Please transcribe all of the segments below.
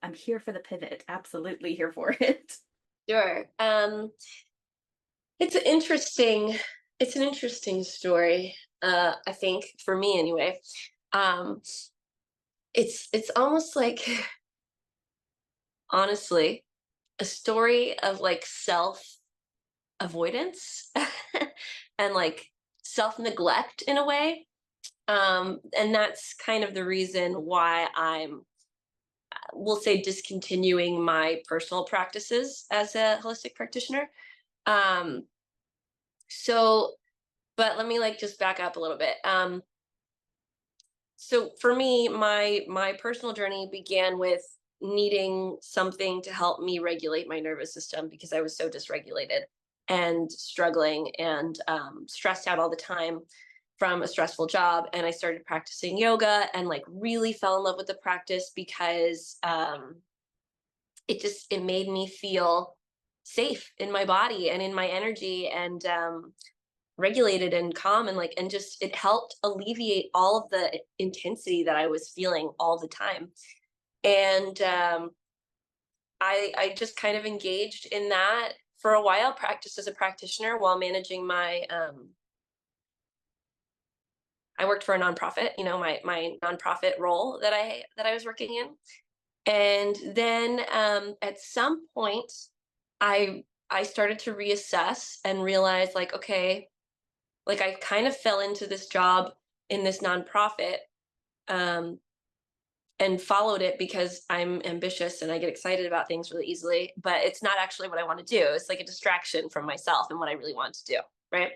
I'm here for the pivot. Absolutely here for it. Sure. It's an interesting, it's an interesting story. I think for me anyway. Um, it's almost like, honestly, a story of like self avoidance and like self neglect in a way. And that's kind of the reason why I'm, we'll say, discontinuing my personal practices as a holistic practitioner. Um, so, but let me like just back up a little bit. So for me, my personal journey began with needing something to help me regulate my nervous system because I was so dysregulated and struggling and stressed out all the time from a stressful job. And I started practicing yoga and like really fell in love with the practice because it made me feel safe in my body and in my energy and regulated and calm and like and just it helped alleviate all of the intensity that I was feeling all the time. And I just kind of engaged in that for a while, practiced as a practitioner while managing my I worked for a nonprofit, my nonprofit role that I was working in. And then at some point I started to reassess and realize like, okay, like I kind of fell into this job in this nonprofit, um, and followed it because I'm ambitious and I get excited about things really easily, but it's not actually what I want to do. It's like a distraction from myself and what I really want to do. Right.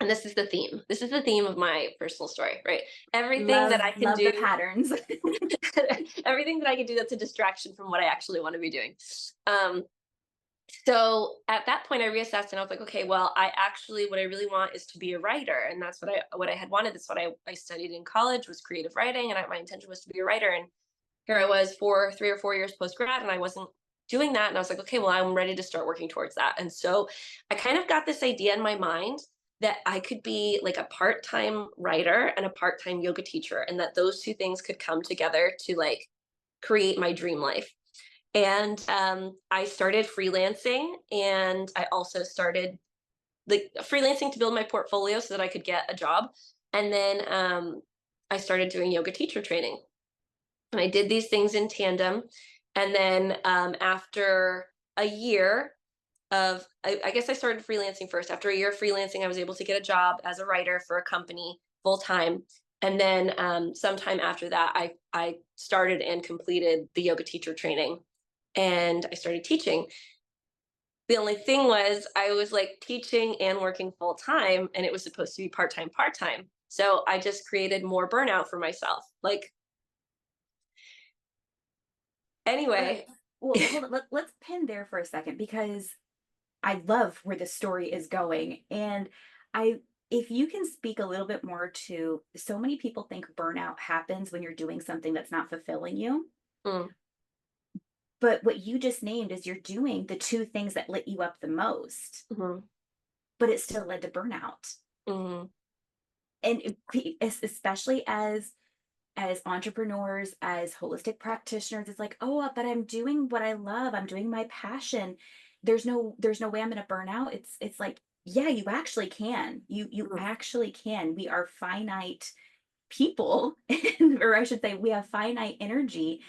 And this is the theme. This is the theme of my personal story, right? Everything that I can Love do, the patterns. everything that I can do that's a distraction from what I actually want to be doing. Um, so at that point I reassessed and I was like, okay, well, I actually what I really want is to be a writer. And that's what I had wanted. That's what I studied in college was creative writing. And my intention was to be a writer. And here I was for 3 or 4 years post grad and I wasn't doing that. And I was like, okay, well, I'm ready to start working towards that. And so I kind of got this idea in my mind that I could be like a part-time writer and a part-time yoga teacher, and that those two things could come together to like create my dream life. And I started freelancing, and I also started like freelancing to build my portfolio so that I could get a job. And then I started doing yoga teacher training, and I did these things in tandem. And then after a year I guess I started freelancing first. After a year of freelancing, I was able to get a job as a writer for a company full time. And then sometime after that, I started and completed the yoga teacher training, and I started teaching. The only thing was I was like teaching and working full time, and it was supposed to be part time. So I just created more burnout for myself. Like, Well, anyway. well, hold on. Let's pin there for a second because I love where the story is going. And I, if you can speak a little bit more to so many people think burnout happens when you're doing something that's not fulfilling you. Mm, But what you just named is you're doing the two things that lit you up the most, mhm, but it still led to burnout. mhm, And especially as entrepreneurs, as holistic practitioners, it's like, oh, but I'm doing what I love. I'm doing my passion. There's no way I'm going to burn out. It's like, yeah, you actually can. You mhm. actually can. We are finite people, or I should say, we have finite energy,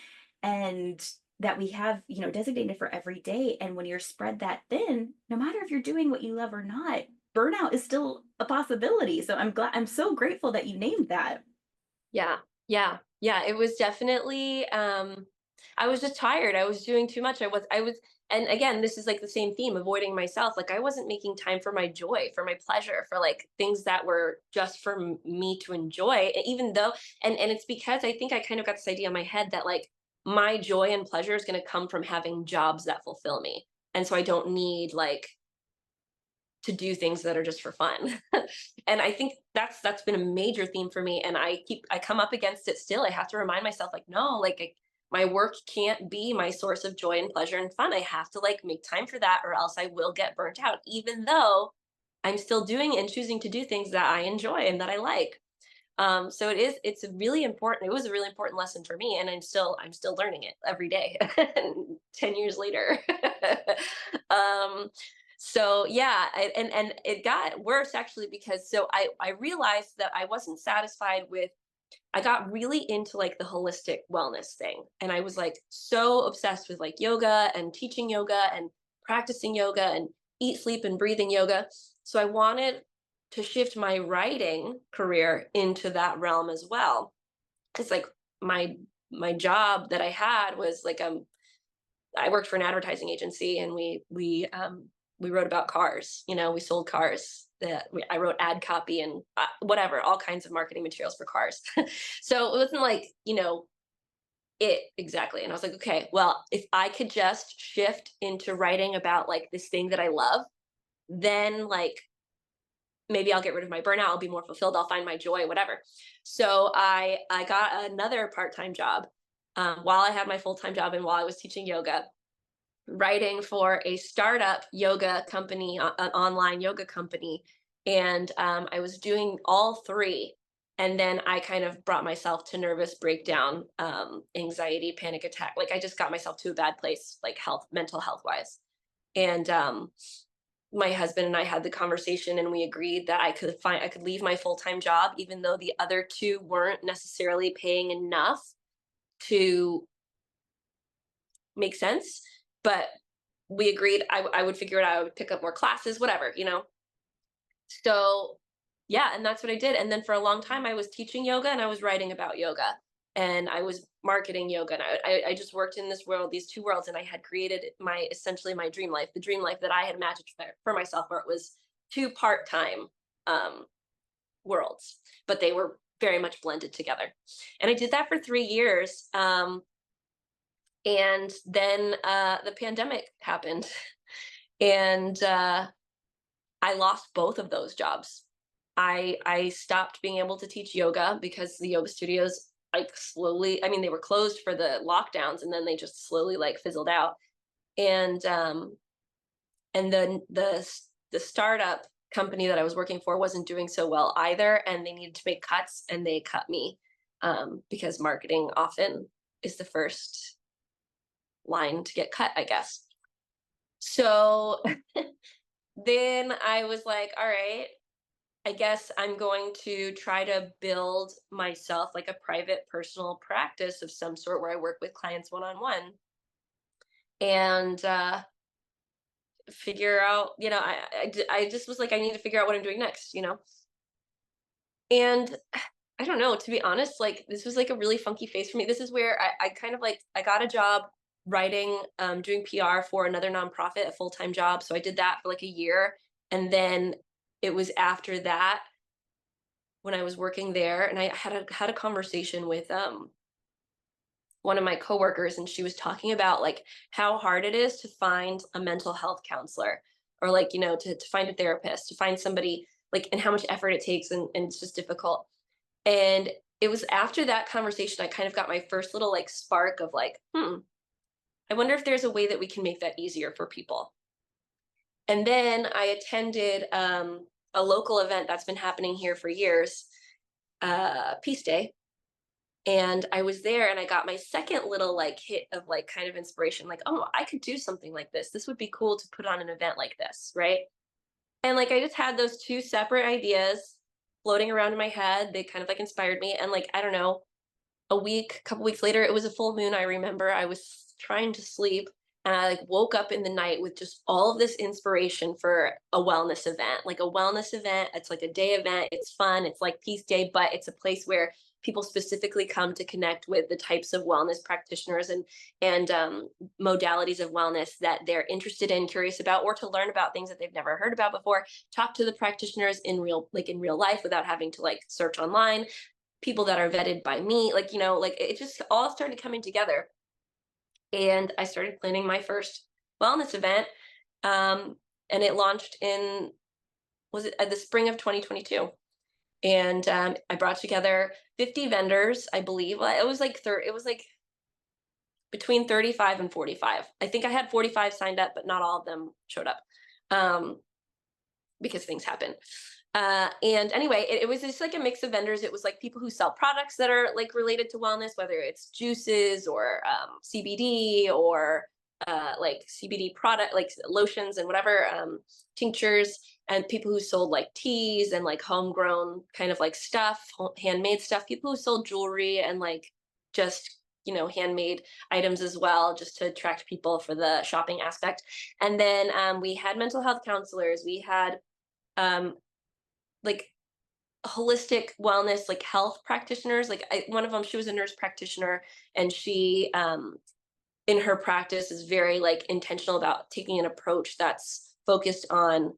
and that we have, designated for every day. And when you're spread that thin, no matter if you're doing what you love or not, burnout is still a possibility. So I'm so grateful that you named that. Yeah, yeah. It was definitely I was just tired. I was doing too much. I was and again, this is like the same theme, avoiding myself. Like I wasn't making time for my joy, for my pleasure, for like things that were just for me to enjoy. Even though and it's because I think I kind of got this idea in my head that like my joy and pleasure is going to come from having jobs that fulfill me. And so I don't need like to do things that are just for fun. And I think that's been a major theme for me, and I come up against it still. I have to remind myself like no, like my work can't be my source of joy and pleasure and fun. I have to like make time for that or else I will get burnt out, even though I'm still doing and choosing to do things that I enjoy and that I like. So it's a really important, it was a really important lesson for me. And I'm still learning it every day, 10 years later. um, so yeah, and it got worse actually, because I realized that I wasn't satisfied with, I got really into like the holistic wellness thing. And I was like so obsessed with like yoga and teaching yoga and practicing yoga and eat, sleep, and breathing yoga. So I wanted to shift my writing career into that realm as well. It's like my my job that I had was like I worked for an advertising agency, and we wrote about cars. You know, we sold cars. I wrote ad copy and whatever, all kinds of marketing materials for cars. So it wasn't like, it exactly. And I was like, okay, well, if I could just shift into writing about like this thing that I love, then like maybe I'll get rid of my burnout. I'll be more fulfilled. I'll find my joy, whatever. So I got another part time job, while I had my full time job and while I was teaching yoga, writing for a startup yoga company, an online yoga company. And I was doing all three. And then I kind of brought myself to nervous breakdown, anxiety, panic attack. Like I just got myself to a bad place, like mental health wise. And my husband and I had the conversation, and we agreed that I could leave my full time job, even though the other two weren't necessarily paying enough to make sense. But we agreed I would figure it out. I would pick up more classes, whatever. So yeah, and that's what I did. And then for a long time, I was teaching yoga and I was writing about yoga and I was marketing yoga. And I just worked in this world, these two worlds, and I had created essentially my dream life, the dream life that I had imagined for myself, where it was two part-time um, worlds, but they were very much blended together. And I did that for 3 years. And then the pandemic happened. And I lost both of those jobs. I stopped being able to teach yoga because the yoga studios like slowly, I mean, they were closed for the lockdowns and then they just slowly like fizzled out. And then the startup company that I was working for wasn't doing so well either, and they needed to make cuts, and they cut me, because marketing often is the first line to get cut, I guess. So then I was like, all right, I guess I'm going to try to build myself like a private personal practice of some sort where I work with clients one on one, and figure out, I just was like, I need to figure out what I'm doing next. And I don't know, to be honest, like this was like a really funky phase for me. This is where I kind of like, I got a job writing, doing PR for another nonprofit, a full-time job. So I did that for like a year. And then it was after that, when I was working there, and I had a conversation with one of my coworkers, and she was talking about like how hard it is to find a mental health counselor, or like, to find a therapist, to find somebody, like, and how much effort it takes, and it's just difficult. And it was after that conversation I kind of got my first little like spark of like, I wonder if there's a way that we can make that easier for people. And then I attended a local event that's been happening here for years, Peace Day. And I was there and I got my second little like hit of like kind of inspiration, like, oh, I could do something like this. This would be cool to put on an event like this, right? And like I just had those two separate ideas floating around in my head. They kind of like inspired me. And like, I don't know, couple weeks later, it was a full moon. I remember I was trying to sleep, and I like woke up in the night with just all of this inspiration for a wellness event. Like a wellness event, it's like a day event. It's fun. It's like Peace Day, but it's a place where people specifically come to connect with the types of wellness practitioners and modalities of wellness that they're interested in, curious about, or to learn about things that they've never heard about before. Talk to the practitioners in real life without having to like search online, people that are vetted by me, like, like it just all started coming together. And I started planning my first wellness event. And it launched in, was it the spring of 2022? And I brought together 50 vendors, I believe. Well, it was like between 35 and 45. I think I had 45 signed up, but not all of them showed up, because things happen. And anyway, it was just like a mix of vendors. It was like people who sell products that are like related to wellness, whether it's juices or CBD or like CBD product, like lotions and whatever, tinctures, and people who sold like teas and like homegrown kind of like stuff, handmade stuff, people who sold jewelry and like just, handmade items as well, just to attract people for the shopping aspect. And then we had mental health counselors, we had um, like holistic wellness, like health practitioners. Like one of them, she was a nurse practitioner, and she in her practice is very like intentional about taking an approach that's focused on,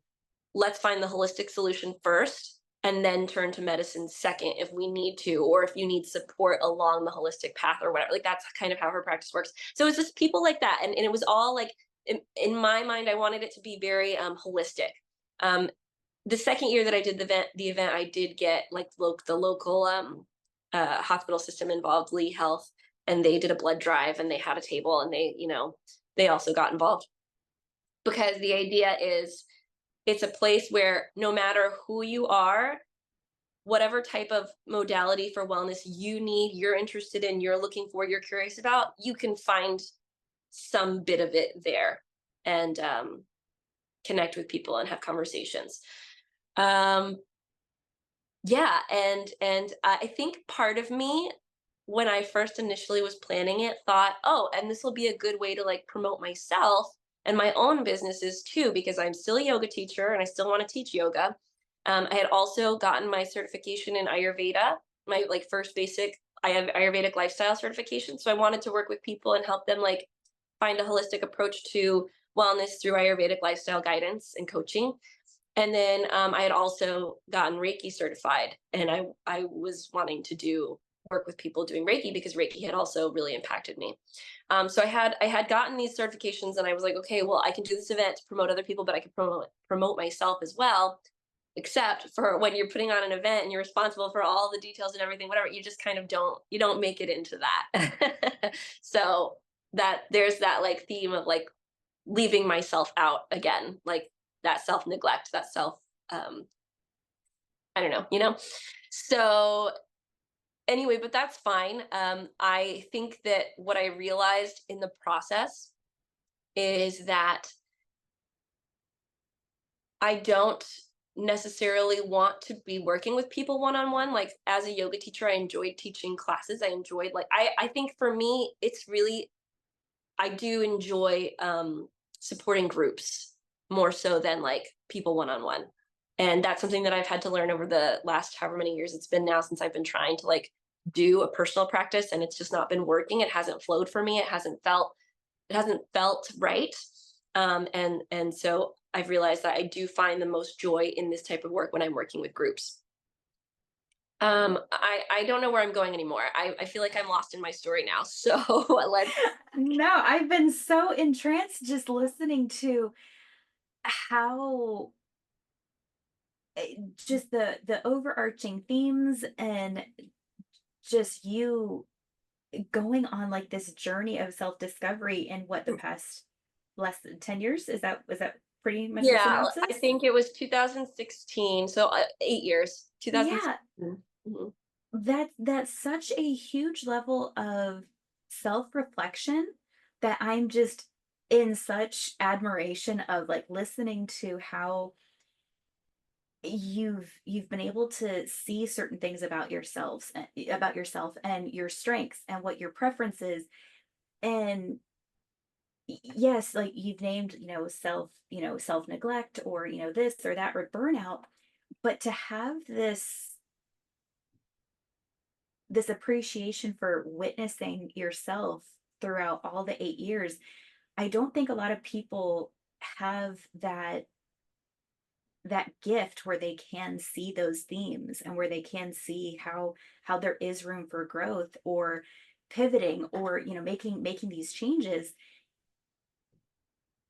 let's find the holistic solution first and then turn to medicine second if we need to, or if you need support along the holistic path or whatever. Like that's kind of how her practice works. So it's just people like that. And it was all like, in my mind, I wanted it to be very holistic. Um, the second year that I did the event, I did get like the local hospital system involved, Lee Health, and they did a blood drive and they had a table, and they also got involved, because the idea is it's a place where no matter who you are, whatever type of modality for wellness you need, you're interested in, you're looking for, you're curious about, you can find some bit of it there, and connect with people and have conversations. Um, yeah, and I think part of me, when I first initially was planning it, thought, oh, and this will be a good way to like promote myself and my own businesses too, because I'm still a yoga teacher and I still want to teach yoga. I had also gotten my certification in Ayurveda, my like first basic, I have Ayurvedic lifestyle certification. So I wanted to work with people and help them like find a holistic approach to wellness through Ayurvedic lifestyle guidance and coaching. And then I had also gotten Reiki certified, and I was wanting to do work with people doing Reiki, because Reiki had also really impacted me. So I had gotten these certifications, and I was like, okay, well, I can do this event to promote other people, but I can promote myself as well. Except for when you're putting on an event and you're responsible for all the details and everything, whatever, you just kind of don't make it into that. So that there's that like theme of like leaving myself out again, like that self neglect, that self, um, I don't know. So anyway, but that's fine. I think that what I realized in the process is that I don't necessarily want to be working with people one on one. Like as a yoga teacher, I enjoyed teaching classes. I enjoyed like I think for me, it's really, I do enjoy supporting groups more so than like people one on one. And that's something that I've had to learn over the last however many years it's been now since I've been trying to like do a personal practice, and it's just not been working. It hasn't flowed for me. It hasn't felt right. And so I've realized that I do find the most joy in this type of work when I'm working with groups. I don't know where I'm going anymore. I feel like I'm lost in my story now. So let's. No, I've been so entranced just listening to how just the overarching themes, and just you going on like this journey of self-discovery in what, the past less than 10 years, is that pretty much the Yeah, I synopsis? think it was 2016, so 8 years. Yeah, 2016. Mhm. that's such a huge level of self-reflection that I'm just in such admiration of, like, listening to how you've been able to see certain things about yourselves, about yourself and your strengths and what your preferences. And yes, like you've named, self neglect, or this or that, or burnout. But to have this appreciation for witnessing yourself throughout all the 8 years, I don't think a lot of people have that gift where they can see those themes, and where they can see how there is room for growth, or pivoting, or making these changes.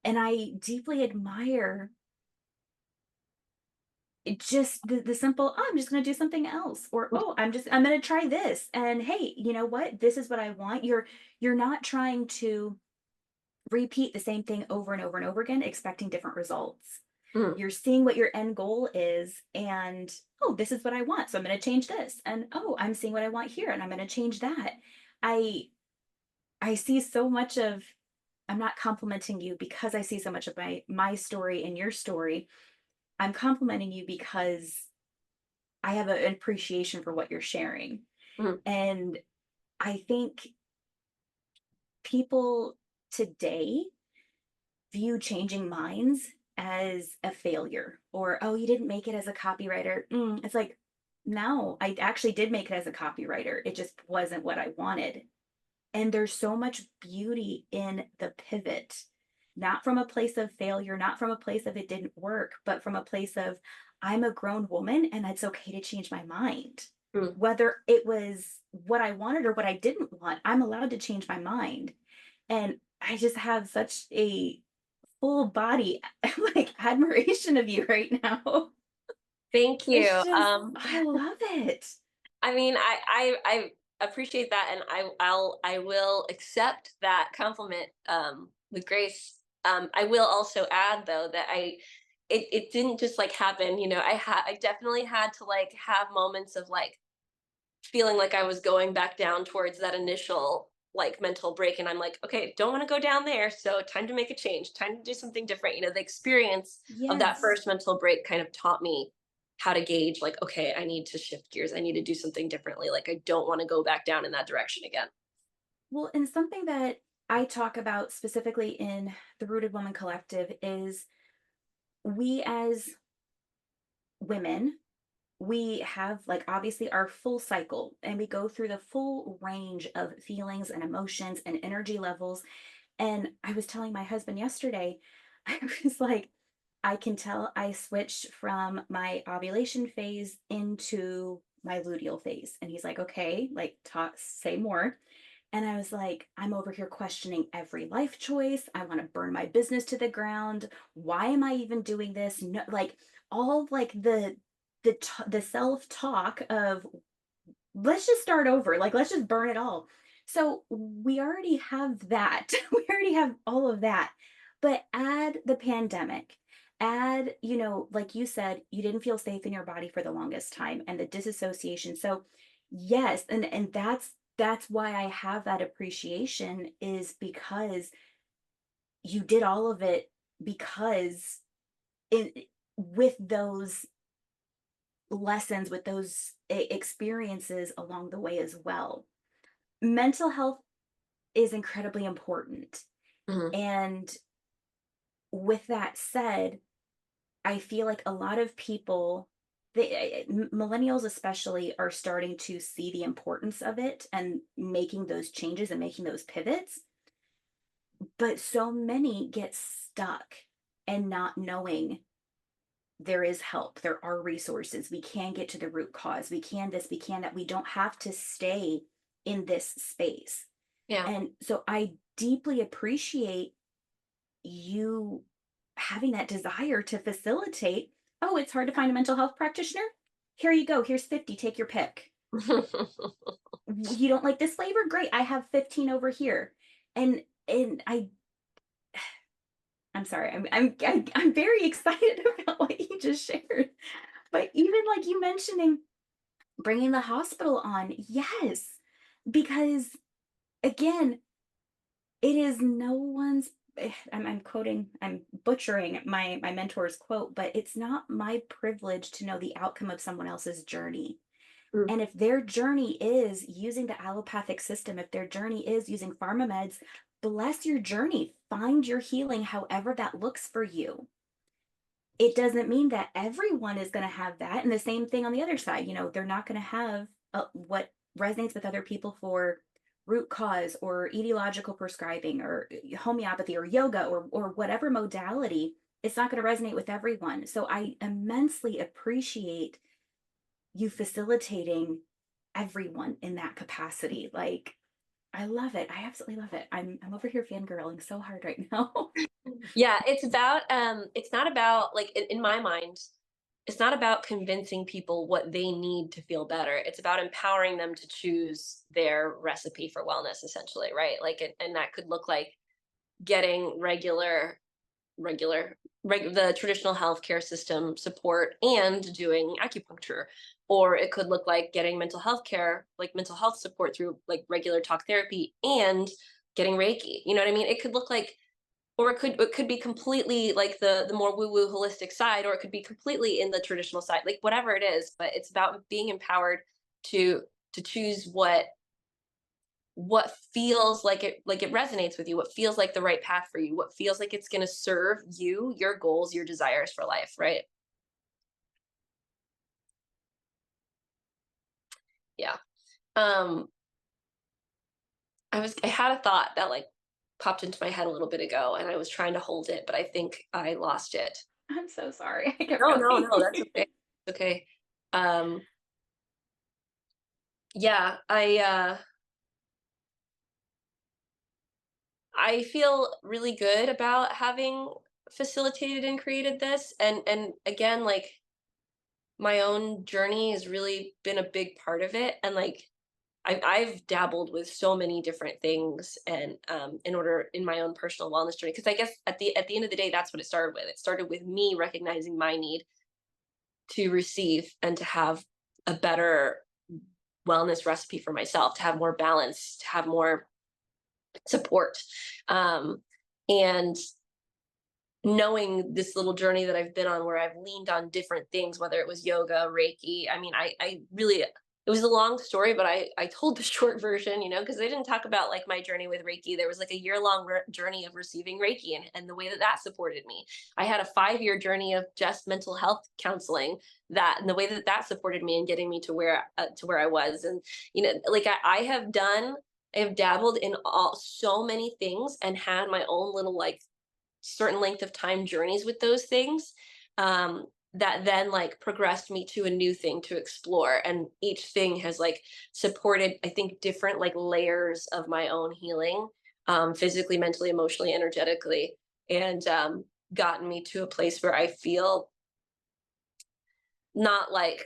And I deeply admire just the simple, oh, I'm just going to do something else, or oh, I'm going to try this, and hey, you know what, this is what I want. You're not trying to repeat the same thing over and over and over again expecting different results. Mhm. You're seeing what your end goal is, and oh, this is what I want. So I'm going to change this. And oh, I'm seeing what I want here and I'm going to change that. I I see so much of, I'm not complimenting you because I see so much of my story and your story. I'm complimenting you because I have an appreciation for what you're sharing. Mhm. And I think people today view changing minds as a failure, or oh, you didn't make it as a copywriter. It's like, no, I actually did make it as a copywriter. It just wasn't what I wanted. And there's so much beauty in the pivot, not from a place of failure, not from a place of it didn't work, but from a place of I'm a grown woman and it's okay to change my mind. Mhm. Whether it was what I wanted or what I didn't want, I'm allowed to change my mind. And I just have such a full body like admiration of you right now. Thank you. It's just, I love it. I mean, I appreciate that, and I will accept that compliment with grace. I will also add though that it didn't just like happen. I definitely had to like have moments of like feeling like I was going back down towards that initial like mental break, and I'm like, okay, don't want to go down there, so time to make a change, time to do something different. The experience of that Yes. first mental break kind of taught me how to gauge like, okay, I need to shift gears, I need to do something differently, like I don't want to go back down in that direction again. Well, and something that I talk about specifically in the Rooted Woman Collective is we as women, we have like obviously our full cycle and we go through the full range of feelings and emotions and energy levels. And I was telling my husband yesterday, I was like, I can tell I switched from my ovulation phase into my luteal phase. And he's like, okay, like talk, say more. And I was like, I'm over here questioning every life choice. I want to burn my business to the ground. Why am I even doing this? No, like all of like the self talk of let's just start over. Like let's just burn it all. So we already have that. We already have all of that. But add the pandemic. Add, like you said, you didn't feel safe in your body for the longest time and the disassociation. So yes, and that's why I have that appreciation is because you did all of it because it with those lessons, with those experiences along the way as well. Mental health is incredibly important. Mhm. And with that said, I feel like a lot of people, millennials especially, are starting to see the importance of it and making those changes and making those pivots. But so many get stuck and not knowing there is help, there are resources, we can get to the root cause, we can this, we can that, we don't have to stay in this space. Yeah. And so I deeply appreciate you having that desire to facilitate. Oh, it's hard to find a mental health practitioner? Here you go. Here's 50. Take your pick. You don't like this flavor? Great. I have 15 over here. And I'm sorry. I'm very excited about what you just shared. But even like you mentioning bringing the hospital on, yes, because again, it is no one's I'm quoting, I'm butchering my mentor's quote, but it's not my privilege to know the outcome of someone else's journey. Mm. And if their journey is using the allopathic system, if their journey is using pharma meds, bless your journey. Find your healing however that looks for you. It doesn't mean that everyone is going to have that. And the same thing on the other side, they're not going to have what resonates with other people for root cause or etiological prescribing or homeopathy or yoga or whatever modality. It's not going to resonate with everyone. So I immensely appreciate you facilitating everyone in that capacity. Like I love it. I absolutely love it. I'm over here fangirling so hard right now. Yeah, it's not about like in my mind, it's not about convincing people what they need to feel better. It's about empowering them to choose their recipe for wellness essentially, right? Like and that could look like getting regular the traditional healthcare system support and doing acupuncture, or it could look like getting mental health care, like mental health support through like regular talk therapy and getting Reiki. You know what I mean? It could look like, or it could be completely like the more woo woo holistic side, or it could be completely in the traditional side, like whatever it is. But it's about being empowered to choose what feels like it resonates with you, what feels like the right path for you, what feels like it's going to serve you, your goals, your desires for life, right? Yeah. um I had a thought that like popped into my head a little bit ago, and I was trying to hold it, but I think I lost it. I'm so sorry. I kept No, no, no, that's going. okay. It's okay. um yeah, I feel really good about having facilitated and created this, and again, like my own journey has really been a big part of it. And like I've dabbled with so many different things, and in my own personal wellness journey, because I guess at the end of the day, that's what it started with. It started with me recognizing my need to receive and to have a better wellness recipe for myself, to have more balance, to have more support. um, and knowing this little journey that I've been on, where I've leaned on different things, whether it was yoga, Reiki. I mean, I really, it was a long story, but I told the short version, because they didn't talk about like my journey with Reiki. There was like a year-long journey of receiving Reiki, and the way that that supported me. I had a 5-year journey of just mental health counseling, and the way that that supported me and getting me to where I was. And like I have dabbled in so many things and had my own little like certain length of time journeys with those things, that then like progressed me to a new thing to explore, and each thing has like supported, I think, different like layers of my own healing, physically, mentally, emotionally, energetically, and gotten me to a place where I feel not like,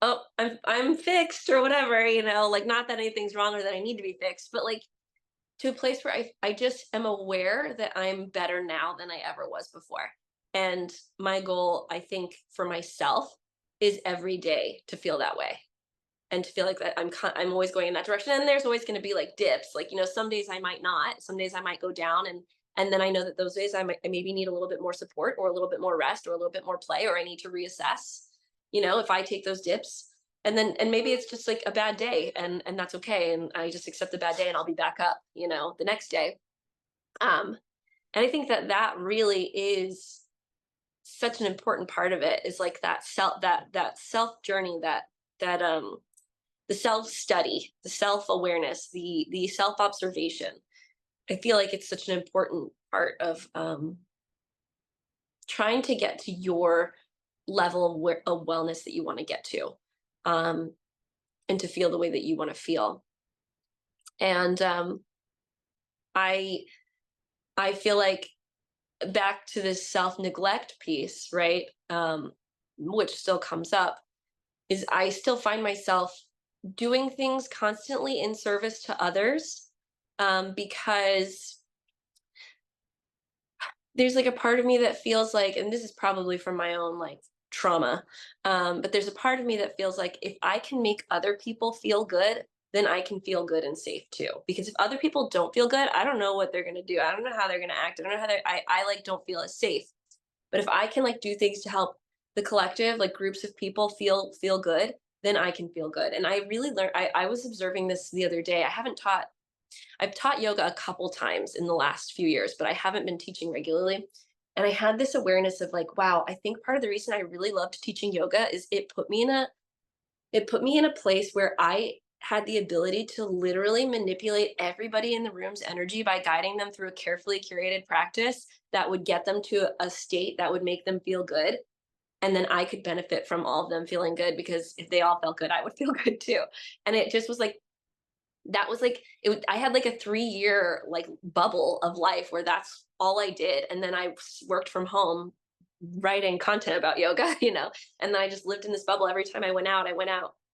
oh, I'm fixed or whatever, like not that anything's wrong or that I need to be fixed, but like to a place where I just am aware that I'm better now than I ever was before. And my goal, I think, for myself is every day to feel that way, and to feel like that I'm always going in that direction. And there's always going to be like dips, like some days I might not, some days I might go down, and then I know that those days I maybe need a little bit more support, or a little bit more rest, or a little bit more play, or I need to reassess. If I take those dips, and maybe it's just like a bad day, and that's okay, and I just accept the bad day, and I'll be back up, the next day. um and I think that that really is such an important part of it, is like that self journey, that the self study, the self awareness, the self observation. I feel like it's such an important part of trying to get to your level of wellness that you want to get to, um, and to feel the way that you want to feel. And I I feel like, back to this self neglect piece, right? Which still comes up, is I still find myself doing things constantly in service to others, because there's like a part of me that feels like, and this is probably from my own like trauma, but there's a part of me that feels like if I can make other people feel good, then I can feel good and safe too. Because if other people don't feel good, I don't know what they're gonna do. I don't know how they're gonna act. I don't know how I like don't feel as safe. But if I can like do things to help the collective, like groups of people feel good, then I can feel good. And I really learned. I was observing this the other day. I've taught yoga a couple times in the last few years, but I haven't been teaching regularly. And I had this awareness of like, wow, I think part of the reason I really loved teaching yoga is it put me in a place where I had the ability to literally manipulate everybody in the room's energy by guiding them through a carefully curated practice that would get them to a state that would make them feel good. And then I could benefit from all of them feeling good, because if they all felt good, I would feel good too. And it just was like, that was like I had like a 3-year like bubble of life where that's all I did, and then I worked from home writing content about yoga, and then I just lived in this bubble. Every time I went out,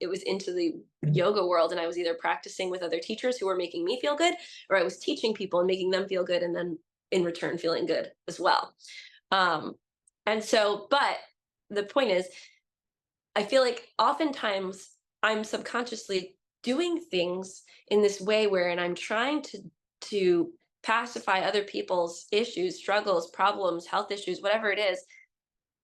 it was into the yoga world, and I was either practicing with other teachers who were making me feel good, or I was teaching people and making them feel good, and then in return feeling good as well. Um, and so, but the point is, I feel like oftentimes I'm subconsciously doing things in this way wherein I'm trying to pacify other people's issues, struggles, problems, health issues, whatever it is,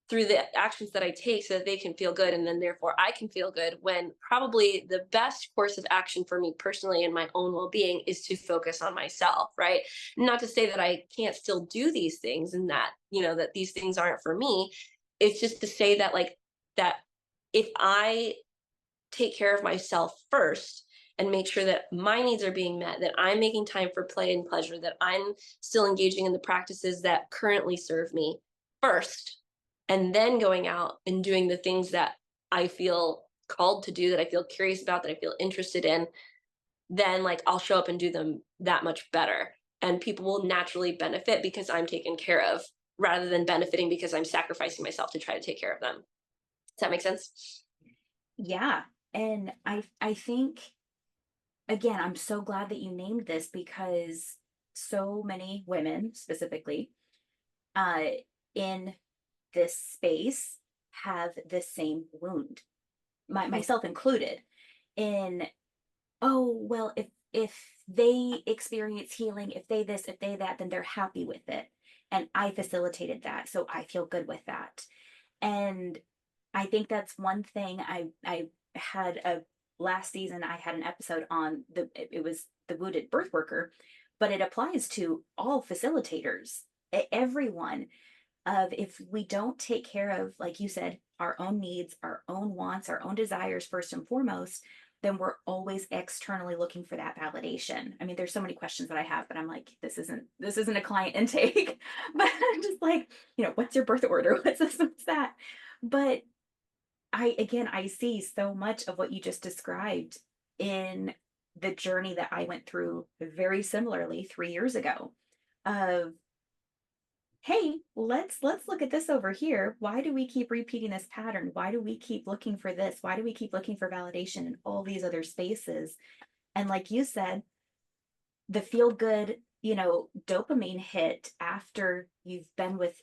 through the actions that I take so that they can feel good and then therefore I can feel good, when probably the best course of action for me personally and my own well-being is to focus on myself, right? Not to say that I can't still do these things and that, that these things aren't for me. It's just to say that like that if I take care of myself first and make sure that my needs are being met, that I'm making time for play and pleasure, that I'm still engaging in the practices that currently serve me first, and then going out and doing the things that I feel called to do, that I feel curious about, that I feel interested in, then like I'll show up and do them that much better. And people will naturally benefit because I'm taken care of rather than benefiting because I'm sacrificing myself to try to take care of them. Does that make sense? Yeah. And I think, again, I'm so glad that you named this, because so many women specifically, uh in this space, have the same wound, myself included, in, oh well, if they experience healing, if they this, if they that, then they're happy with it, and I facilitated that, so I feel good with that. And I think that's one thing. I had a last season, I had an episode on it was the wounded birth worker, but it applies to all facilitators, everyone. Of, if we don't take care of, like you said, our own needs, our own wants, our own desires first and foremost, then we're always externally looking for that validation. I mean, there's so many questions that I have, but I'm like, this isn't a client intake. But I'm just like, what's your birth order? What's this? What's that? But I see so much of what you just described in the journey that I went through very similarly 3 years ago. Of, hey, let's look at this over here. Why do we keep repeating this pattern? Why do we keep looking for this? Why do we keep looking for validation in all these other spaces? And like you said, the feel good, dopamine hit after you've been with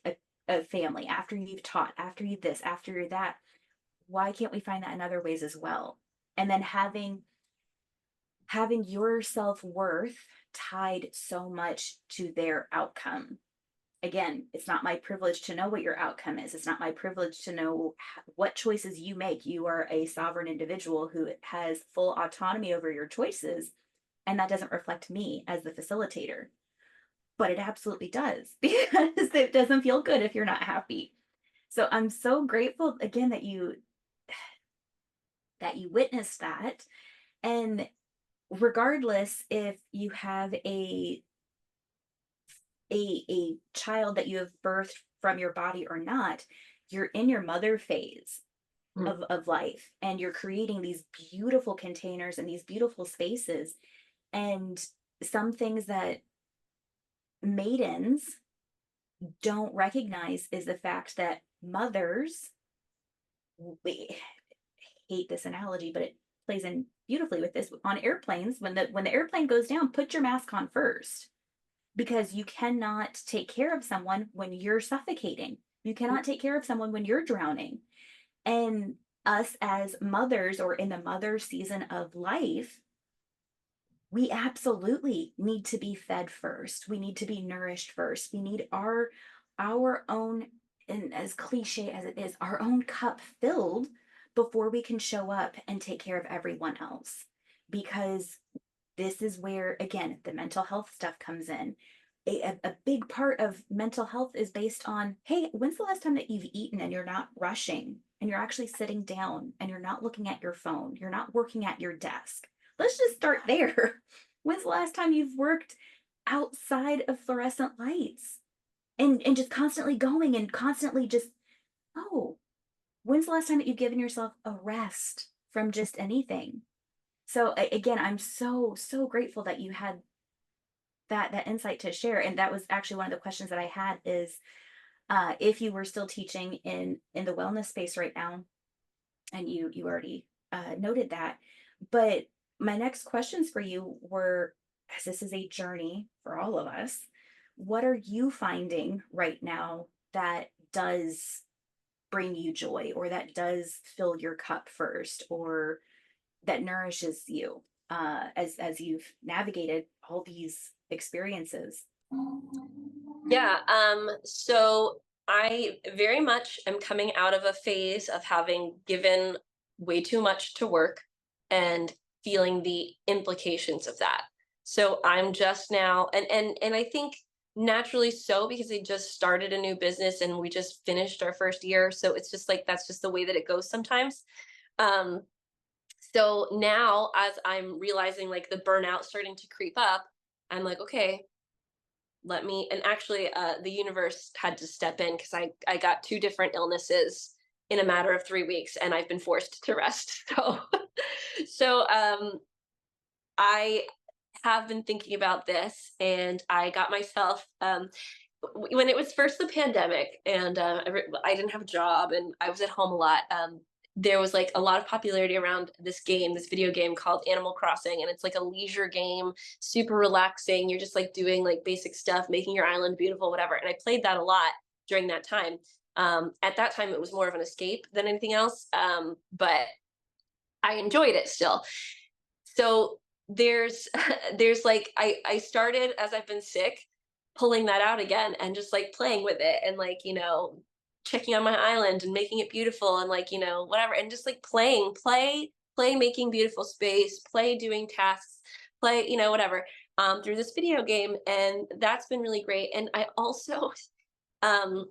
a family, after you've taught, after you this, after you're that. Why can't we find that in other ways as well? And then having your self-worth tied so much to their outcome. Again, it's not my privilege to know what your outcome is. It's not my privilege to know what choices you make. You are a sovereign individual who has full autonomy over your choices. And that doesn't reflect me as the facilitator. But it absolutely does, because it doesn't feel good if you're not happy. So I'm so grateful again that you witnessed that. And regardless if you have a child that you have birthed from your body or not, you're in your mother phase Mm. of life, and you're creating these beautiful containers and these beautiful spaces. And some things that maidens don't recognize is the fact that mothers, we hate this analogy, but it plays in beautifully with this, on airplanes. When the airplane goes down, put your mask on first, because you cannot take care of someone when you're suffocating. You cannot take care of someone when you're drowning. And us as mothers, or in the mother season of life, we absolutely need to be fed first. We need to be nourished first. We need our own, and as cliche as it is, our own cup filled before we can show up and take care of everyone else. Because this is where, again, the mental health stuff comes in. A big part of mental health is based on, hey, when's the last time that you've eaten and you're not rushing and you're actually sitting down and you're not looking at your phone, you're not working at your desk? Let's just start there. When's the last time you've worked outside of fluorescent lights, and just constantly going and constantly just, oh, when's the last time that you've given yourself a rest from just anything? So again, I'm so grateful that you had that insight to share. And that was actually one of the questions that I had is, if you were still teaching in the wellness space right now, and you already noted that. But my next questions for you were, as this is a journey for all of us, what are you finding right now that does bring you joy, or that does fill your cup first, or that nourishes you as you've navigated all these experiences? Yeah. So I very much am coming out of a phase of having given way too much to work and feeling the implications of that. So I'm just now, and I think naturally so, because I just started a new business and we just finished our first year. So it's just like that's just the way that it goes sometimes. Um, so now as I'm realizing like the burnout starting to creep up, I'm like, okay, let me, and actually the universe had to step in because I got two different illnesses in a matter of 3 weeks and I've been forced to rest. So so I have been thinking about this, and I got myself when it was first the pandemic, and I didn't have a job and I was at home a lot. There was like a lot of popularity around this game, this video game called Animal Crossing, and it's like a leisure game, super relaxing. You're just like doing like basic stuff, making your island beautiful, whatever. And I played that a lot during that time. At that time, it was more of an escape than anything else, but I enjoyed it still. So there's there's like I started as I've been sick, pulling that out again and just like playing with it and like, checking on my island and making it beautiful and like, whatever, and just like play making beautiful space, play doing tasks, play, whatever, through this video game. And that's been really great. And I also um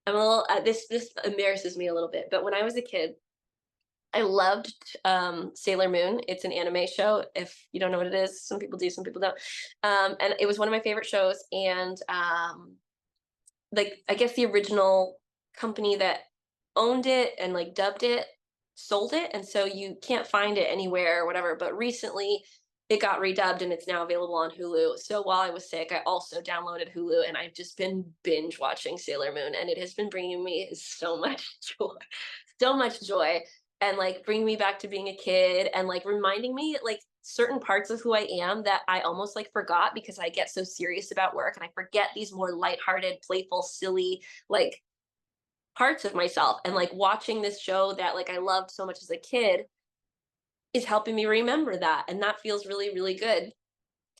I'm a little this embarrasses me a little bit, but when I was a kid, I loved Sailor Moon. It's an anime show. If you don't know what it is, some people do, some people don't. And it was one of my favorite shows. And like, I guess the original company that owned it and like dubbed it sold it, and so you can't find it anywhere or whatever. But recently, it got redubbed and it's now available on Hulu. So while I was sick, I also downloaded Hulu, and I've just been binge watching Sailor Moon, and it has been bringing me so much joy, so much joy, and like bringing me back to being a kid and like reminding me like certain parts of who I am that I almost like forgot because I get so serious about work and I forget these more lighthearted, playful, silly, like parts of myself. And like watching this show that like I loved so much as a kid is helping me remember that. And that feels really, really good.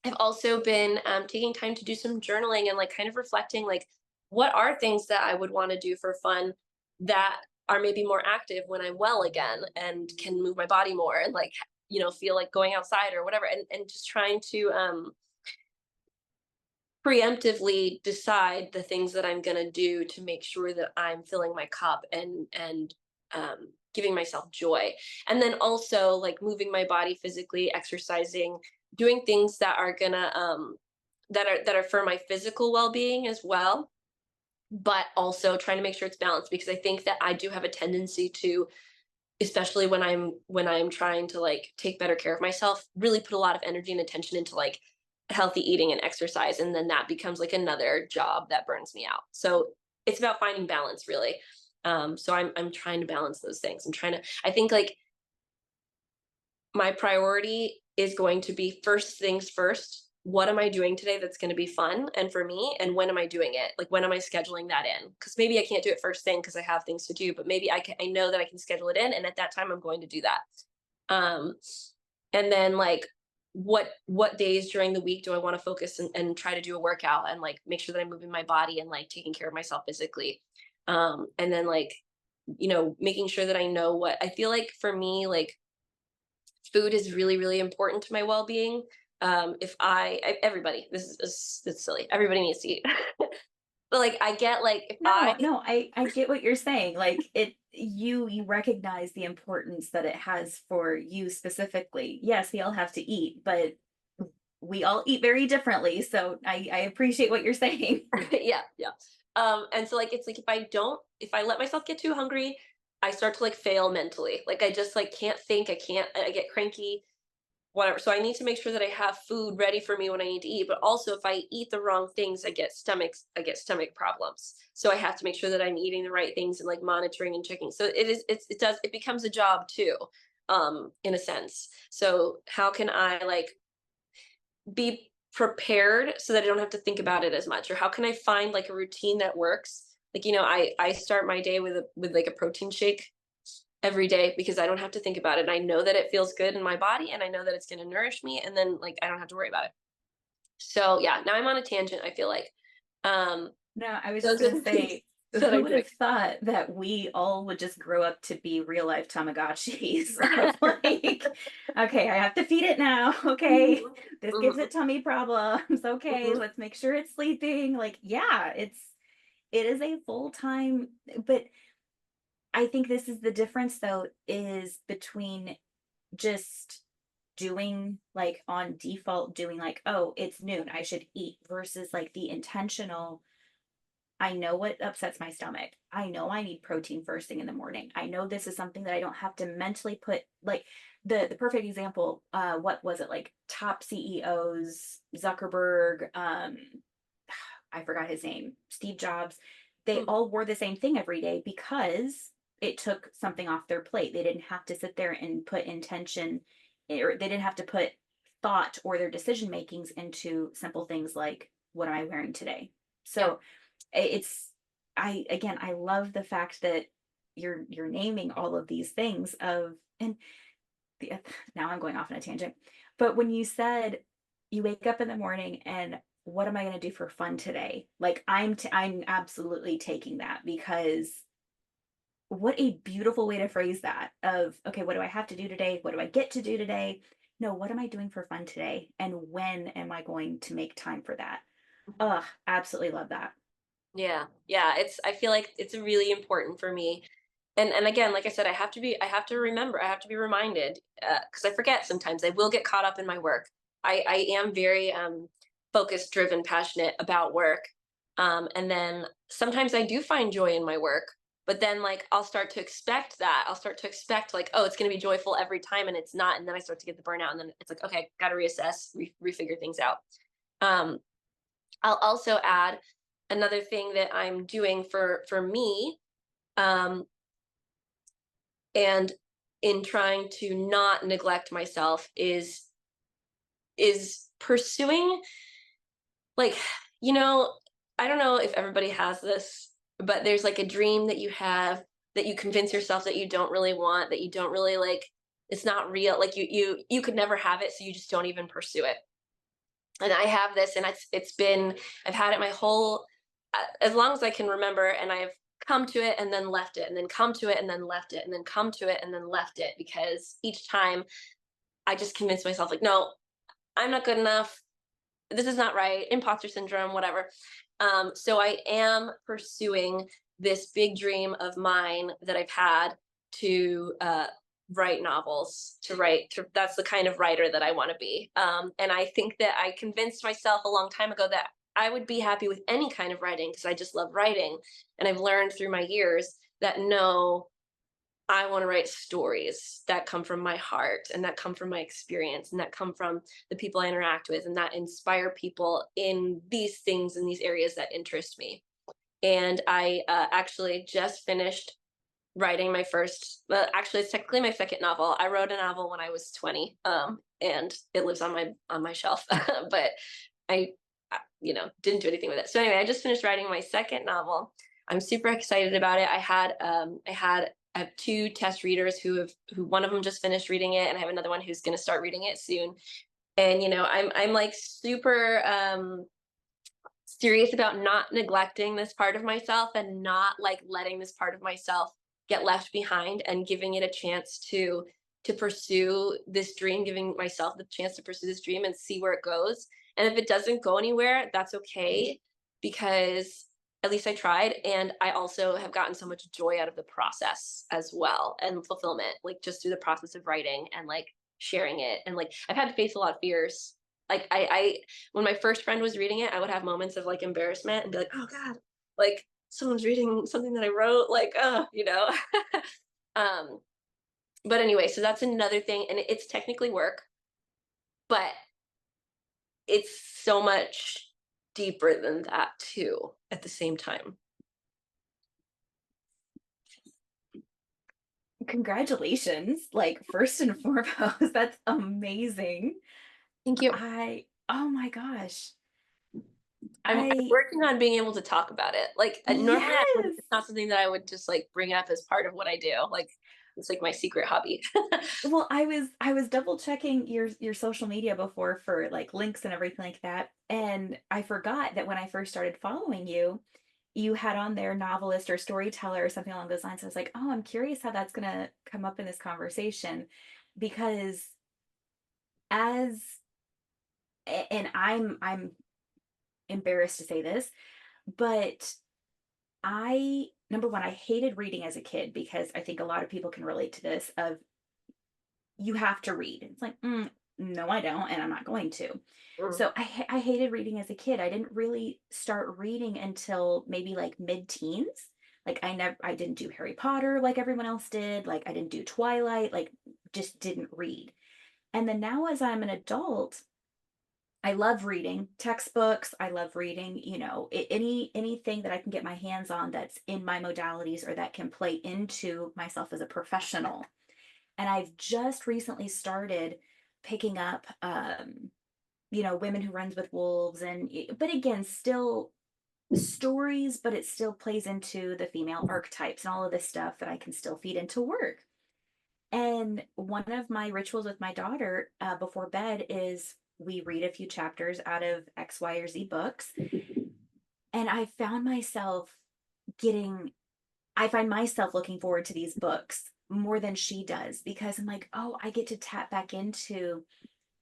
I've also been taking time to do some journaling and like kind of reflecting like what are things that I would want to do for fun that are maybe more active when I'm well again and can move my body more and like feel like going outside or whatever, and just trying to preemptively decide the things that I'm going to do to make sure that I'm filling my cup and giving myself joy. And then also like moving my body physically, exercising, doing things that are going to that are for my physical well-being as well, but also trying to make sure it's balanced, because I think that I do have a tendency to, especially when I'm trying to like take better care of myself, really put a lot of energy and attention into like healthy eating and exercise, and then that becomes like another job that burns me out. So it's about finding balance, really. So I'm trying to balance those things. I think like my priority is going to be first things first. What am I doing today that's going to be fun and for me? And when am I doing it? Like, when am I scheduling that in? Because maybe I can't do it first thing because I have things to do, but maybe I know that I can schedule it in. And at that time, I'm going to do that. Um, and then like, what days during the week do I want to focus and try to do a workout and like make sure that I'm moving my body and like taking care of myself physically. And then like, making sure that I know what I feel like for me, like food is really, really important to my well-being. If everybody, this is silly. Everybody needs to eat. But like I get like if I No, no, I get what you're saying. Like, you recognize the importance that it has for you specifically. Yes, we all have to eat, but we all eat very differently. So I appreciate what you're saying. yeah, yeah. And so like it's like if I let myself get too hungry, I start to like fail mentally. Like I just like can't think, I get cranky, whatever. So I need to make sure that I have food ready for me when I need to eat. But also if I eat the wrong things, I get stomach problems. So I have to make sure that I'm eating the right things and like monitoring and checking. So it becomes a job too, in a sense. So how can I like be prepared so that I don't have to think about it as much? Or how can I find like a routine that works? Like, I start my day with like a protein shake every day because I don't have to think about it. And I know that it feels good in my body and I know that it's going to nourish me, and then like I don't have to worry about it. So yeah, now I'm on a tangent, I feel like. Um No, I was just those are gonna the things say, that who I'm would doing. have thought that we all would just grow up to be real life Tamagotchis of like, okay, I have to feed it now. Okay, Mhm, this gives mhm, it tummy problems. Okay, mhm, let's make sure it's sleeping. Like, yeah, it is a full time, but I think this is the difference though, is between just doing like on default, doing like, oh, it's noon, I should eat, versus like the intentional. I know what upsets my stomach. I know I need protein first thing in the morning. I know this is something that I don't have to mentally put like the perfect example, what was it, like top CEOs, Zuckerberg, I forgot his name, Steve Jobs, they mm, all wore the same thing every day because it took something off their plate. They didn't have to sit there and put intention, or they didn't have to put thought or their decision makings into simple things like, what am I wearing today? yeah. So it's, I again, I love the fact that you're naming all of these things of, and the now I'm going off on a tangent. But when you said you wake up in the morning and what am I going to do for fun today? Like I'm absolutely taking that, because what a beautiful way to phrase that, of okay, what do I have to do today? What do I get to do today? No, what am I doing for fun today? And when am I going to make time for that? Mhm. Ugh, absolutely love that. Yeah, yeah, I feel like it's really important for me. And again, like I said, I have to remember, I have to be reminded, because I forget sometimes. I will get caught up in my work. I am very focused, driven, passionate about work. And then sometimes I do find joy in my work, but then like I'll start to expect that. I'll start to expect like, oh, it's going to be joyful every time, and it's not. And then I start to get the burnout, and then it's like, okay, got to reassess, refigure things out. Um, I'll also add another thing that I'm doing for me, um, and in trying to not neglect myself, is pursuing, like, you know, I don't know if everybody has this, but there's like a dream that you have that you convince yourself that you don't really want, that you don't really like, it's not real, like you could never have it, so you just don't even pursue it. And I have this, and it's been, I've had it my whole, as long as I can remember, and I've come to it and then left it, and then come to it and then left it, and then come to it and then left it, because each time I just convince myself like, no, I'm not good enough, this is not right, imposter syndrome, whatever. So I am pursuing this big dream of mine that I've had, to write novels, that's the kind of writer that I want to be. And I think that I convinced myself a long time ago that I would be happy with any kind of writing because I just love writing. And I've learned through my years that no, I want to write stories that come from my heart and that come from my experience and that come from the people I interact with and that inspire people in these things, in these areas that interest me. And I actually just finished writing my first, well, actually it's technically my second novel. I wrote a novel when I was 20, and it lives on my shelf. But I, didn't do anything with it. So anyway, I just finished writing my second novel. I'm super excited about it. I have two test readers who one of them just finished reading it, and I have another one who's going to start reading it soon. And I'm like super serious about not neglecting this part of myself and not like letting this part of myself get left behind, and giving it a chance to pursue this dream, giving myself the chance to pursue this dream and see where it goes. And if it doesn't go anywhere, that's okay, because at least I tried, and I also have gotten so much joy out of the process as well, and fulfillment, like just through the process of writing and like sharing it. And like I've had to face a lot of fears. Like I when my first friend was reading it, I would have moments of like embarrassment and be like, "Oh God, like someone's reading something that I wrote." Like, um, but anyway, so that's another thing, and it's technically work, but it's so much deeper than that too. At the same time, Congratulations. Like, first and foremost, that's amazing. thank you. I Oh my gosh. I'm I working on being able to talk about it. Like, normally I would Yes. it's not something that I would just, like, bring up as part of what I do, like, it's, like, my secret hobby. Well, I was double checking your social media before for like links and everything like that, and I forgot that when I first started following you, you had on there novelist or storyteller or something along those lines. I was like, oh, I'm curious how that's gonna come up in this conversation because as and I'm embarrassed to say this, but I number one, I hated reading as a kid because I think a lot of people can relate to this of you have to read. It's like, no, I don't, and I'm not going to. Mm, So I hated reading as a kid. I didn't really start reading until maybe like mid-teens. Like I didn't do Harry Potter like everyone else did. Like I didn't do Twilight. Like just didn't read. And then now as I'm an adult, I love reading textbooks. I love reading, anything that I can get my hands on that's in my modalities or that can play into myself as a professional. And I've just recently started picking up Women Who Runs with Wolves but again, still stories, but it still plays into the female archetypes and all of this stuff that I can still feed into work. And one of my rituals with my daughter before bed is we read a few chapters out of X, Y, or Z books. And getting I find myself looking forward to these books more than she does because I'm like, oh, I get to tap back into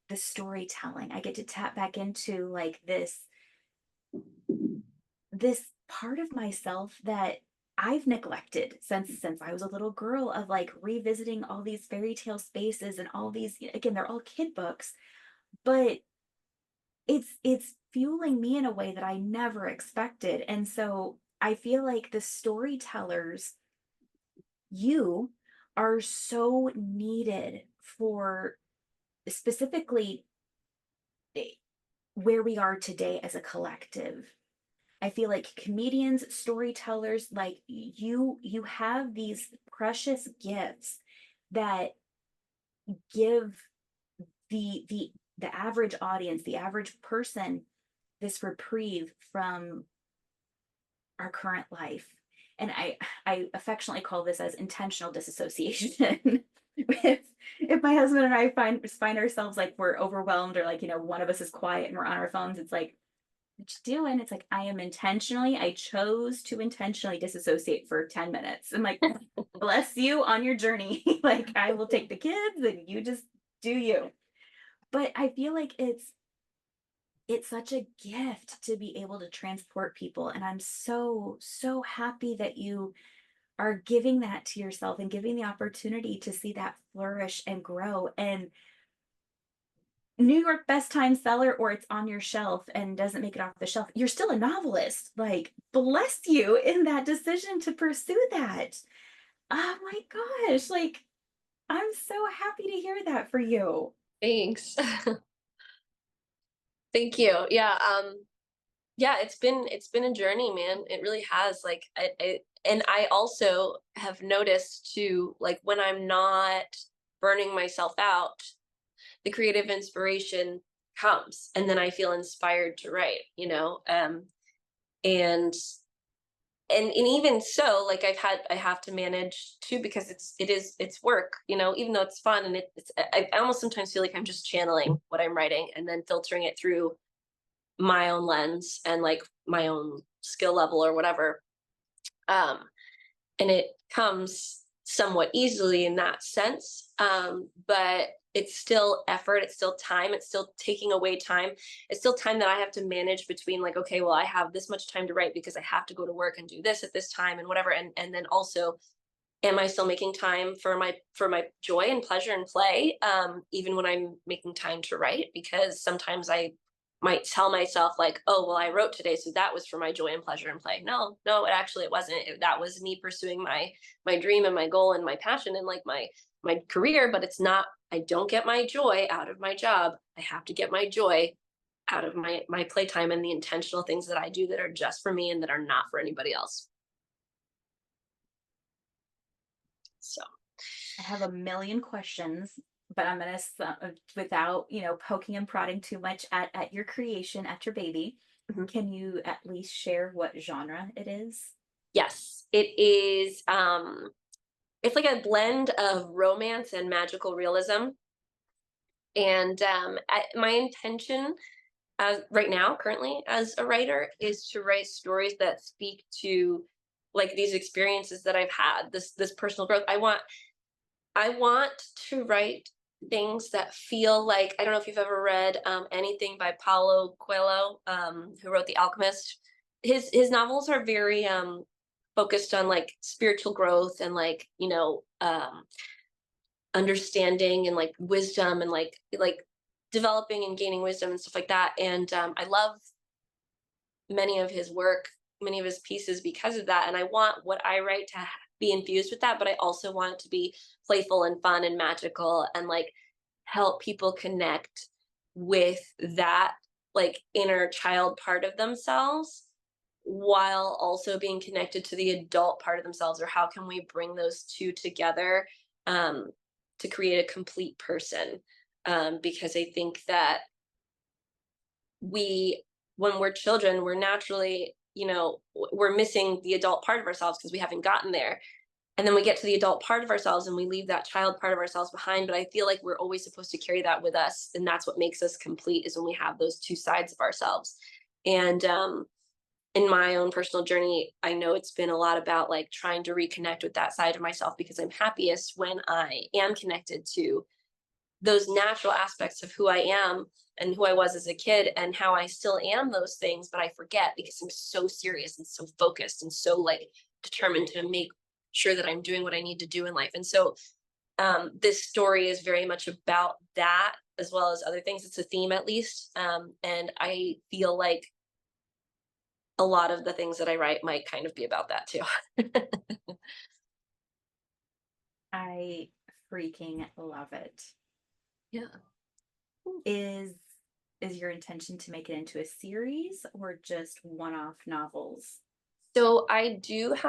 the storytelling. I get to tap back into like this part of myself that I've neglected since I was a little girl of like revisiting all these fairy tale spaces and all these again, they're all kid books, but it's fueling me in a way that I never expected. And so I feel like the storytellers you are so needed for specifically eh, where we are today as a collective. I feel like comedians, storytellers, like you have these precious gifts that give the average audience, the average person, this reprieve from our current life. And I affectionately call this as intentional disassociation. if my husband and I find ourselves like we're overwhelmed or like, one of us is quiet and we're on our phones, it's like, what you doing? It's like I chose to intentionally dissociate for 10 minutes. I'm like, bless you on your journey. Like I will take the kids and you just do you. But I feel like it's such a gift to be able to transport people. And I'm so, so happy that you are giving that to yourself and giving the opportunity to see that flourish and grow. And New York best time seller or it's on your shelf and doesn't make it off the shelf, you're still a novelist. Like, bless you in that decision to pursue that. Oh my gosh. Like, I'm so happy to hear that for you. thanks. Thank you. Yeah, yeah, it's been a journey, man. It really has, like, and I also have noticed too, like, when I'm not burning myself out, the creative inspiration comes, and then I feel inspired to write, and and even so, like, I have to manage too because it's work, even though it's fun and I almost sometimes feel like I'm just channeling what I'm writing and then filtering it through my own lens and like my own skill level or whatever. Um, and it comes somewhat easily in that sense. But it's still effort, it's still time, it's still taking away time. It's still time that I have to manage between like, okay, well, I have this much time to write because I have to go to work and do this at this time and whatever. And then also, am I still making time for my joy and pleasure and play, even when I'm making time to write? Because sometimes I might tell myself like, oh well, I wrote today, so that was for my joy and pleasure and play. No, no, it wasn't. That was me pursuing my dream and my goal and my passion and like my career. But it's not. I don't get my joy out of my job. I have to get my joy out of my playtime and the intentional things that I do that are just for me and that are not for anybody else. So I have a million questions, but I'm gonna without, poking and prodding too much at your creation, at your baby. Mhm. Can you at least share what genre it is? Yes, it is. It's like a blend of romance and magical realism. And my intention, as right now, currently as a writer, is to write stories that speak to like these experiences that I've had. This personal growth. I want to write things that feel like, I don't know if you've ever read anything by Paulo Coelho, who wrote The Alchemist. His novels are very focused on like spiritual growth and like understanding and like wisdom and like developing and gaining wisdom and stuff like that. And I love many of his work, many of his pieces because of that. And I want what I write to be infused with that, but I also want it to be playful and fun and magical and like help people connect with that like inner child part of themselves while also being connected to the adult part of themselves, or how can we bring those two together um, to create a complete person, because I think that we when we're children we're naturally we're missing the adult part of ourselves because we haven't gotten there, and then we get to the adult part of ourselves and we leave that child part of ourselves behind. But I feel like we're always supposed to carry that with us, and that's what makes us complete, is when we have those two sides of ourselves. And in my own personal journey, I know it's been a lot about like trying to reconnect with that side of myself, because I'm happiest when I am connected to those natural aspects of who I am and who I was as a kid and how I still am those things, but I forget because I'm so serious and so focused and so like determined to make sure that I'm doing what I need to do in life. And so this story is very much about that as well as other things. It's a theme, at least. And I feel like a lot of the things that I write might kind of be about that too. I freaking love it. Yeah. Is is your intention to make it into a series or just one-off novels? So I just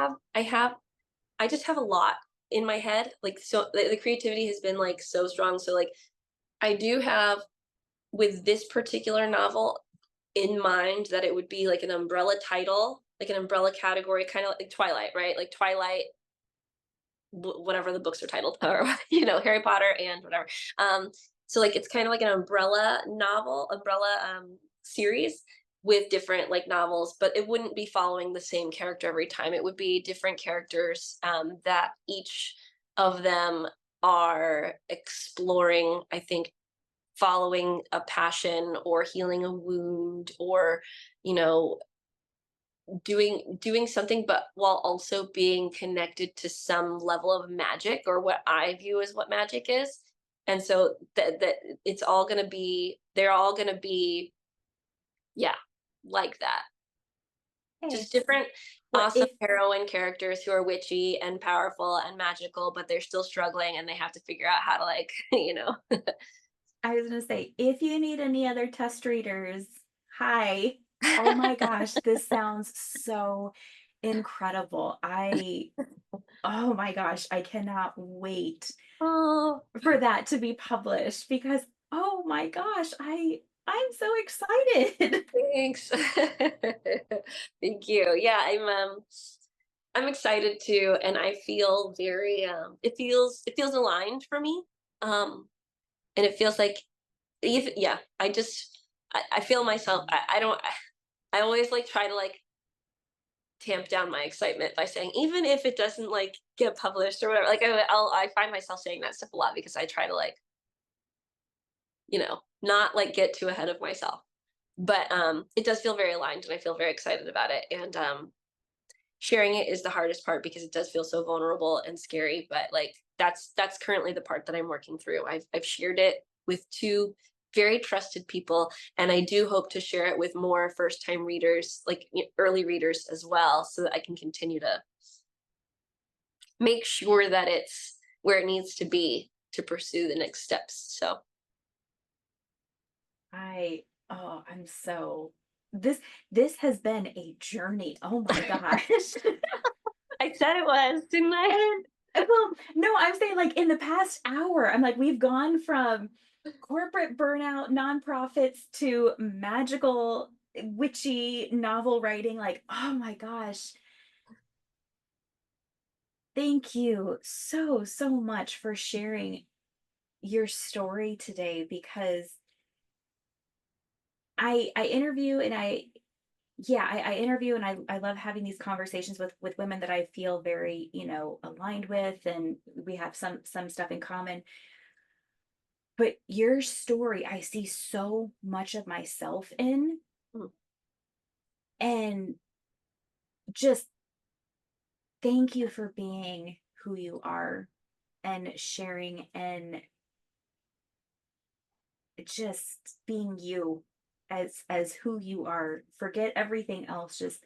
have a lot in my head. Like, so the creativity has been like so strong. So like I do have, with this particular novel, in mind that it would be like an umbrella title, like an umbrella category, kind of like Twilight, right? Like Twilight, whatever the books are titled, or Harry Potter and whatever. Um, so like it's kind of like an umbrella novel, umbrella series with different like novels, but it wouldn't be following the same character every time. It would be different characters that each of them are exploring, I think, following a passion or healing a wound, or you know doing something, but while also being connected to some level of magic, or what I view as what magic is. And so that it's all going to be they're all going to be, yeah, like that. Okay. Just different What awesome if heroine characters who are witchy and powerful and magical, but they're still struggling and they have to figure out how to like I was gonna say, if you need any other test readers, hi. Oh my gosh, this sounds so incredible. Oh my gosh, I cannot wait Oh, for that to be published because oh my gosh, I'm so excited. thanks. Thank you. Yeah, I'm excited too, and I feel very it feels aligned for me. And it feels like, even yeah, I feel myself. I don't I always like try to like tamp down my excitement by saying, even if it doesn't like get published or whatever. Like I find myself saying that stuff a lot because I try to like not like get too ahead of myself. But it does feel very aligned and I feel very excited about it. And sharing it is the hardest part because it does feel so vulnerable and scary. But like that's currently the part that I'm working through. I've shared it with two very trusted people, and I do hope to share it with more first time readers, like early readers as well, so that I can continue to make sure that it's where it needs to be to pursue the next steps. So I'm so this has been a journey. Oh my gosh. I said it was, didn't I? Well, no, I'm saying like in the past hour, I'm like, we've gone from corporate burnout, nonprofits to magical, witchy novel writing. Like, oh my gosh. Thank you so, so much for sharing your story today because I interview and I interview and I love having these conversations with women that I feel very, aligned with, and we have some stuff in common. But your story, I see so much of myself in, Mm, and just thank you for being who you are and sharing and just being you as who you are. Forget everything else. Just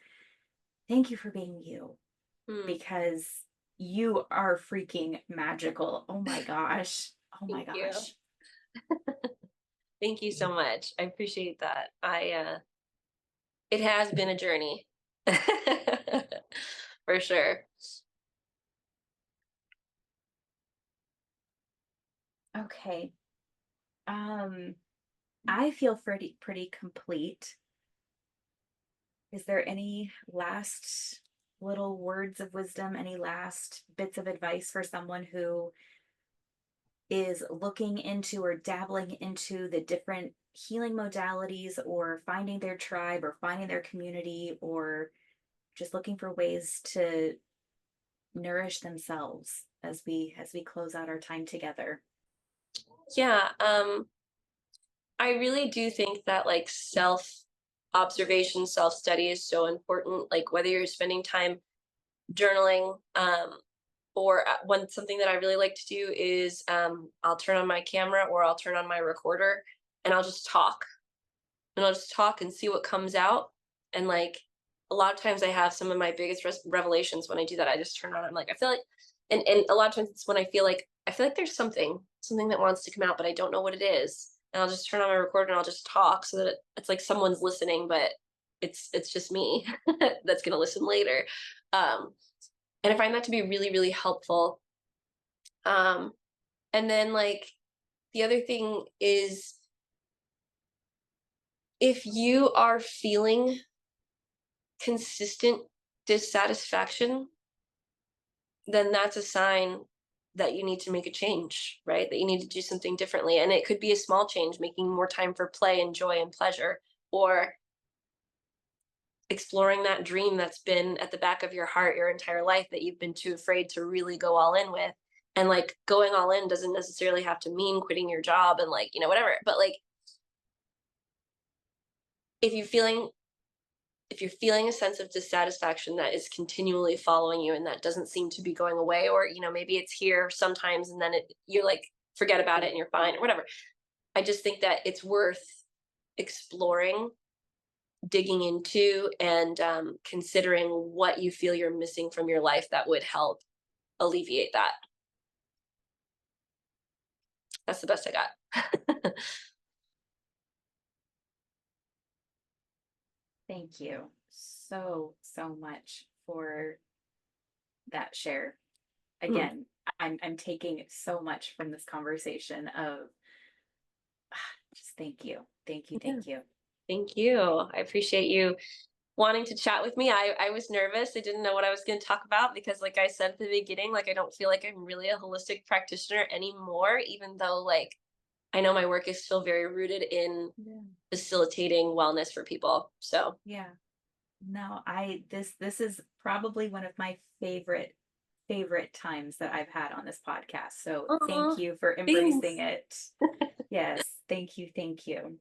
thank you for being you mm. because you are freaking magical. Oh my gosh. Oh my Thank you. gosh. Thank you so much. I appreciate that. It has been a journey. For sure. Okay. Um I feel pretty complete. Is there any last little words of wisdom, any last bits of advice for someone who is looking into or dabbling into the different healing modalities or finding their tribe or finding their community or just looking for ways to nourish themselves as we close out our time together? Yeah, I really do think that like self observation, self study is so important. Like whether you're spending time journaling, or one something that I really like to do is I'll turn on my camera or I'll turn on my recorder and I'll just talk and see what comes out. And like a lot of times I have some of my biggest revelations when I do that. I just turn on. I'm like I feel like, and a lot of times it's when I feel like there's something that wants to come out, but I don't know what it is. And I'll just turn on my recorder and I'll just talk so that it's like someone's listening, but it's just me that's gonna listen later. Um, and I find that to be really really helpful. Um, and then like the other thing is if you are feeling consistent dissatisfaction, then that's a sign that you need to make a change, right? That you need to do something differently. And it could be a small change, making more time for play and joy and pleasure, or exploring that dream that's been at the back of your heart your entire life that you've been too afraid to really go all in with. And like going all in doesn't necessarily have to mean quitting your job and like, whatever. But like if you're feeling if you're feeling a sense of dissatisfaction that is continually following you and that doesn't seem to be going away, or maybe it's here sometimes and then you're like forget about it and you're fine or whatever. I just think that it's worth exploring, digging into, and considering what you feel you're missing from your life that would help alleviate that. That's the best I got. Thank you so, so much for that share. Mm, Again, I'm taking so much from this conversation of just thank you. Thank you. yeah, Thank you. thank you. I appreciate you wanting to chat with me. I was nervous. I didn't know what I was going to talk about because, like I said at the beginning, like I don't feel like I'm really a holistic practitioner anymore, even though like I know my work is still very rooted in Yeah. facilitating wellness for people. So, Yeah. No, this is probably one of my favorite times that I've had on this podcast. So thank aw, you for embracing thanks. it. Yes, thank you, thank you.